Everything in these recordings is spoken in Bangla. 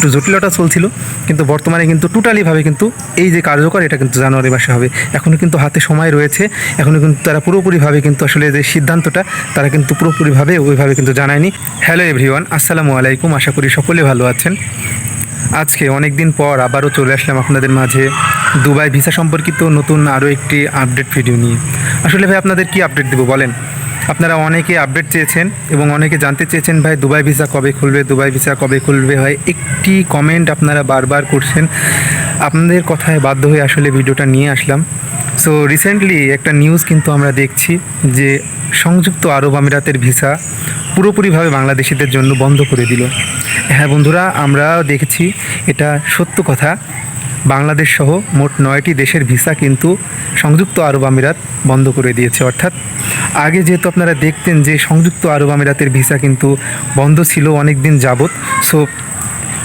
একটু জটিলতা চলছিল, কিন্তু বর্তমানে কিন্তু টোটালিভাবে কিন্তু এই যে কার্যকর এটা কিন্তু জানুয়ারি মাসে হবে। এখনও কিন্তু হাতে সময় রয়েছে, এখনও কিন্তু তারা পুরোপুরিভাবে কিন্তু আসলে যে সিদ্ধান্তটা তারা কিন্তু পুরোপুরিভাবে ওইভাবে কিন্তু জানায়নি। হ্যালো এভরিওয়ান, আসসালামু আলাইকুম। আশা করি সকলে ভালো আছেন। আজকে অনেক দিন পর আবারও চলে আসলাম আপনাদের মাঝে দুবাই ভিসা সম্পর্কিত নতুন আরও একটি আপডেট ভিডিও নিয়ে। আসলে ভাই আপনাদের কি আপডেট দেবো বলেন? আপনারা অনেকে আপডেট চেয়েছেন এবং অনেকে জানতে চেয়েছেন ভাই দুবাই ভিসা কবে খুলবে, দুবাই ভিসা কবে খুলবে। হয় একটি কমেন্ট আপনারা বারবার করছেন, আপনাদের কথায় বাধ্য হয়ে আসলে ভিডিওটা নিয়ে আসলাম। সো রিসেন্টলি একটা নিউজ কিন্তু আমরা দেখছি যে সংযুক্ত আরব আমিরাতের ভিসা পুরোপুরিভাবে বাংলাদেশিদের জন্য বন্ধ করে দিল। হ্যাঁ বন্ধুরা, আমরা দেখেছি, এটা সত্য কথা। বাংলাদেশ সহ মোট 9টি দেশের ভিসা কিন্তু সংযুক্ত আরব আমিরাত বন্ধ করে দিয়েছে। অর্থাৎ আগে যেহেতু আপনারা দেখতেন যে সংযুক্ত আরব আমিরাতের ভিসা কিন্তু বন্ধ ছিল অনেক দিন যাবত, সো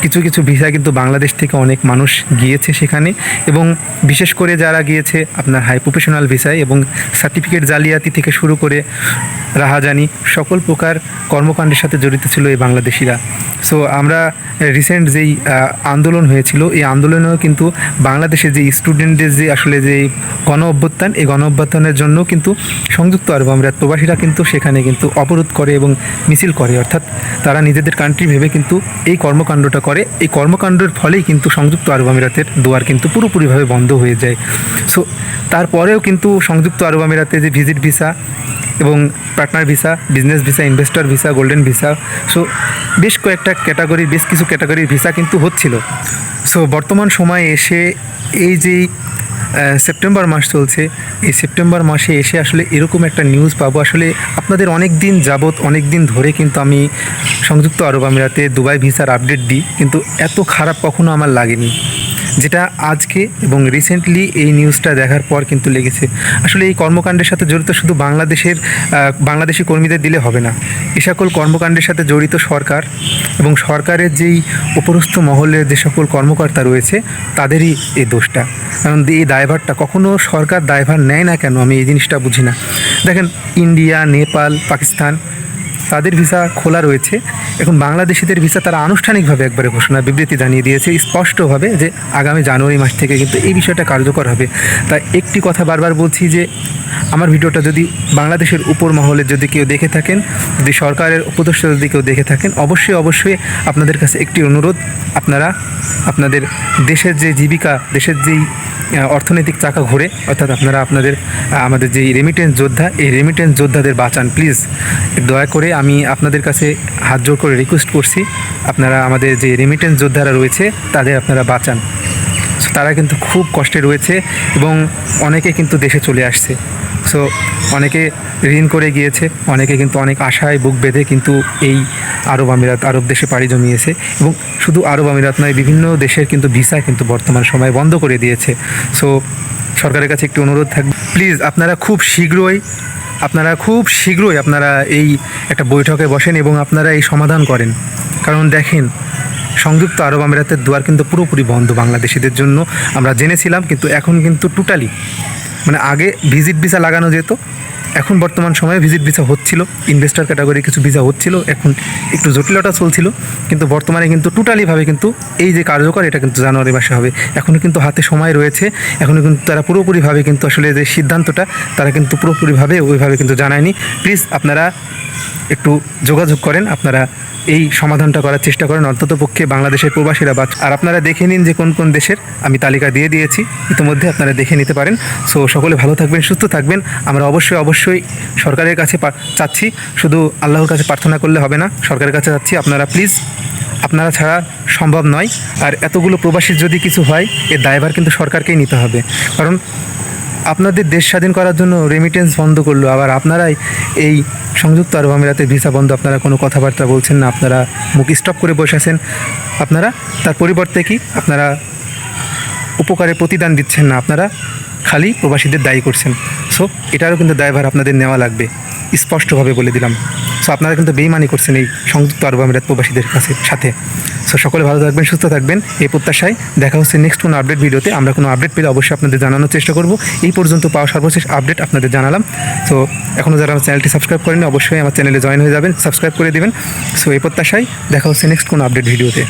কিছু কিছু ভিসা কিন্তু বাংলাদেশ থেকে অনেক মানুষ গিয়েছে সেখানে, এবং বিশেষ করে যারা গিয়েছে আপনার হাই প্রফেশনাল ভিসায় এবং সার্টিফিকেট জালিয়াতি থেকে শুরু করে রাহাজানি সকল প্রকার কর্মকাণ্ডের সাথে জড়িত ছিল এই বাংলাদেশিরা। সো আমরা রিসেন্ট যেই আন্দোলন হয়েছিল, এই আন্দোলনেও কিন্তু বাংলাদেশের যে স্টুডেন্টদের যে আসলে যে গণ অভ্যুত্থান, এই গণ অভ্যুত্থানের জন্য কিন্তু সংযুক্ত আরব আমিরাত প্রবাসীরা কিন্তু সেখানে কিন্তু অবরোধ করে এবং মিছিল করে। অর্থাৎ তারা নিজেদের কান্ট্রি ভেবে কিন্তু এই কর্মকাণ্ডটা করে। এই কর্মকাণ্ডের ফলেই কিন্তু সংযুক্ত আরব আমিরাতের দুয়ার কিন্তু পুরোপুরিভাবে বন্ধ হয়ে যায়। সো তারপরেও কিন্তু সংযুক্ত আরব আমিরাতে যে ভিজিট ভিসা এবং partner visa, business visa, investor visa, golden visa, so বেশ কয়েকটা ক্যাটাগরি, বেশ কিছু ক্যাটাগরির ভিসা কিন্তু হচ্ছিল। সো বর্তমান সময়ে এসে এই যেই সেপ্টেম্বর মাস চলছে, এই সেপ্টেম্বর মাসে এসে আসলে এরকম একটা নিউজ পাবো। আসলে আপনাদের অনেক দিন যাবত, অনেক দিন ধরে কিন্তু আমি সংযুক্ত আরব আমিরাতে দুবাই ভিসার আপডেট দিই, কিন্তু এত খারাপ কখনো আমার লাগেনি যেটা আজকে এবং রিসেন্টলি এই নিউজটা দেখার পর কিন্তু লেগেছে। আসলে এই কর্মকাণ্ডের সাথে জড়িত শুধু বাংলাদেশি কর্মীদের দিলে হবে না, এ সকল কর্মকাণ্ডের সাথে জড়িত সরকার এবং সরকারের যেই উপরস্থ মহলের যে সকল কর্মকর্তা রয়েছে তাদেরই এই দোষটা। কারণ এই দায়ভারটা কখনো সরকার দায়ভার নেয় না কেন, আমি এই জিনিসটা বুঝি না। দেখেন, ইন্ডিয়া, নেপাল, পাকিস্তান তাদের ভিসা খোলা রয়েছে। এখন বাংলাদেশিদের ভিসা তারা আনুষ্ঠানিকভাবে একবারে ঘোষণা বিবৃতি জানিয়ে দিয়েছে স্পষ্টভাবে যে আগামী জানুয়ারি মাস থেকে কিন্তু এই বিষয়টা কার্যকর হবে। তাই একটি কথা বারবার বলছি যে আমার ভিডিওটা যদি বাংলাদেশের উপর মহলে যদি কেউ দেখে থাকেন, যদি সরকারের উপদেষ্টা যদি কেউ দেখে থাকেন, অবশ্যই আপনাদের কাছে একটি অনুরোধ, আপনারা আপনাদের দেশের যে জীবিকা, দেশের যেই অর্থনৈতিক চাকা ঘোরে, অর্থাৎ আপনারা আমাদের যেই রেমিটেন্স যোদ্ধা, এই রেমিটেন্স যোদ্ধাদের বাঁচান প্লিজ। দয়া করে আমি আপনাদের কাছে হাত জোড় করে রিকোয়েস্ট করছি, আপনারা আমাদের যে রেমিটেন্স যোদ্ধারা রয়েছে তাদের আপনারা বাঁচান। তারা কিন্তু খুব কষ্টে রয়েছে এবং অনেকে কিন্তু দেশে চলে আসছে। সো অনেকে ঋণ করে গিয়েছে, অনেকে কিন্তু অনেক আশায় বুক বেঁধে কিন্তু এই আরব দেশে পাড়ি জমিয়েছে, এবং শুধু আরব আমিরাত নয়, বিভিন্ন দেশের কিন্তু ভিসা কিন্তু বর্তমান সময়ে বন্ধ করে দিয়েছে। সো সরকারের কাছে একটি অনুরোধ থাকবে, প্লিজ আপনারা খুব শীঘ্রই আপনারা এই একটা বৈঠকে বসেন এবং আপনারা এই সমাধান করেন। কারণ দেখেন, সংযুক্ত আরব আমিরাতের দুয়ার কিন্তু পুরোপুরি বন্ধ বাংলাদেশিদের জন্য, আমরা জেনেছিলাম, কিন্তু এখন কিন্তু টোটালি, মানে আগে ভিজিট ভিসা লাগানো যেত, এখন বর্তমান সময়ে ভিজিট ভিসা হচ্ছিল, ইনভেস্টর ক্যাটাগরি কিছু ভিসা হচ্ছিল, এখন একটু জটিলতা চলছিল, কিন্তু বর্তমানে কিন্তু টোটালিভাবে কিন্তু এই যে কার্যকর এটা কিন্তু জানুয়ারি মাসে হবে। এখনও কিন্তু হাতে সময় রয়েছে, এখনও কিন্তু তারা পুরোপুরিভাবে কিন্তু আসলে যে সিদ্ধান্তটা তারা কিন্তু পুরোপুরিভাবে ওইভাবে কিন্তু জানায়নি। প্লিজ আপনারা একটু যোগাযোগ করেন, আপনারা এই সমাধানটা করার চেষ্টা করেন, অন্ততপক্ষে বাংলাদেশের প্রবাসীরা আর আপনারা দেখে নিন যে কোন কোন দেশের আমি তালিকা দিয়ে দিয়েছি, ইতিমধ্যে আপনারা দেখে নিতে পারেন। সো সকলে ভালো থাকবেন, সুস্থ থাকবেন। আমরা অবশ্যই সরকারের কাছে চাচ্ছি, শুধু আল্লাহর কাছে প্রার্থনা করলে হবে না, সরকারের কাছে চাচ্ছি আপনারা প্লিজ, আপনারা ছাড়া সম্ভব নয়। আর এতগুলো প্রবাসীর যদি কিছু হয়, এর দায়ভার কিন্তু সরকারকেই নিতে হবে। কারণ আপনাদের দেশ স্বাধীন করার জন্য রেমিটেন্স বন্ধ করলো, আবার আপনারাই এই সংযুক্ত আরব আমিরাতের ভিসা বন্ধ, আপনারা কোনো কথাবার্তা বলছেন না, আপনারা মুখ স্টপ করে বসে আছেন। আপনারা তার পরিবর্তে কি আপনারা উপকারের প্রতিদান দিচ্ছেন না, আপনারা খালি প্রবাসীদের দায়ী করছেন। সো এটারও কিন্তু দায়ভার আপনাদের নেওয়া লাগবে, স্পষ্টভাবে বলে দিলাম। সো আপনারা কিন্তু বেইমানি করছেন এই সংযুক্ত আরব আমিরাত প্রবাসীদের সাথে। সো সকলে ভালো থাকবেন, সুস্থ থাকবেন, এই প্রত্যাশায় দেখা হচ্ছে নেক্সট কোনো আপডেট ভিডিওতে। আমরা কোনো আপডেট পেলে অবশ্যই আপনাদের জানানোর চেষ্টা করব। এই পর্যন্ত পাওয়া সর্বশেষ আপডেট আপনাদের জানালাম। সো এখনও যারা আমার চ্যানেলটি সাবস্ক্রাইব করেনি, অবশ্যই আমার চ্যানেলে জয়েন হয়ে যাবেন, সাবস্ক্রাইব করে দেবেন। সো এই প্রত্যাশায় দেখা হচ্ছে নেক্সট কোনো আপডেট ভিডিওতে।